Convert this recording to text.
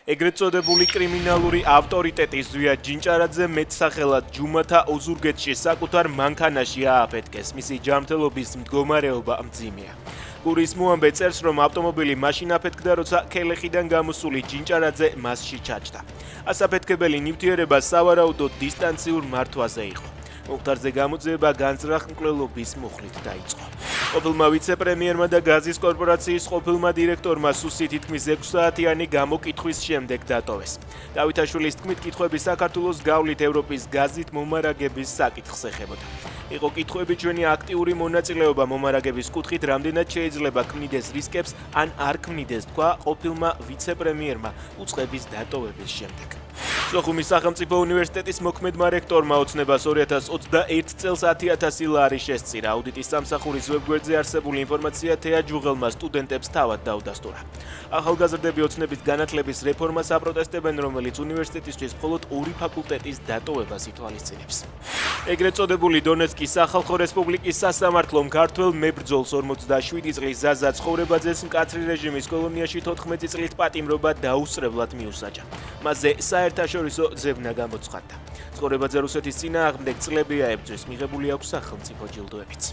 ეგრეთ წოდებული კრიმინალური ავტორიტეტის ზვია ჯინჭარაძე მეტსახელად ჯუმათა ოზურგეთში საკუთარ მანქანაში ააფეთქეს. მისი ჯანმრთელობის მდგომარეობა მძიმეა. გურის მოამბე წერს, რომ ავტომობილი მაშინ აფეთქდა, როცა ქელეხიდან გამოსული ჯინჭარაძე მასში ჩაჯდა. ასაფეთქებელი ნივთიერება სავარაუდოდ დისტანციურ მართვაზე იყო. მოხდარზე გამოძიება განზრახ მკვლელობის მუხლით დაიწყო. ყოფილმა ვიცე-პრემიერმა და გაზის კორპორაციის ყოფილმა დირექტორმა სუსი თითქმის 6 საათიანი გამოკითხვის შემდეგ დატოვეს. დავითაშვილის თქმით, კითხვები საქართველოს გავლით ევროპის გაზით მომარაგების საკითხს ეხებოდა. იყო კითხვები ჩვენი აქტიური მონაწილეობა მომარაგების კუთხით რამდენად შეიძლება ქმნიდეს რისკებს ან არ ქმნიდეს, თქვა ყოფილმა ვიცე-პრემიერმა უწყების დატოვების შემდეგ. სოხუმის სახელმწიფო უნივერსიტეტის მოქმედმა რექტორმა ოცნებას 2021 წელს 10,000 ლარი შესწირა. აუდიტის სამსახურის ვებგვერდზე არსებული ინფორმაცია თეა ჯუღელმა სტუდენტებს თავად დაუდასტურა. ახალგაზრდები ოცნების განათლების რეფორმას აპროტესტებენ, რომელიც უნივერსიტეტისთვის მხოლოდ 2 ფაკულტეტის დატოვებას ითვალისწინებს. ეგრეთ წოდებული დონეცკის სახალხო რესპუბლიკის სასამართლომ ქართველ მებრძოლს 47 წლის ზაზა ცხოვრებაძეს მკაცრი რეჟიმის კოლონიაში 14 წლით პატიმრობა დაუსწრებლად მიუსაჯა. მასზე საერთაშორისო ძებნა გამოცხადდა. ცხოვრებაძე რუსეთის წინააღმდეგ წლებია ებრძვის, მიღებული აქვს სახელმწიფო ჯილდოებიც.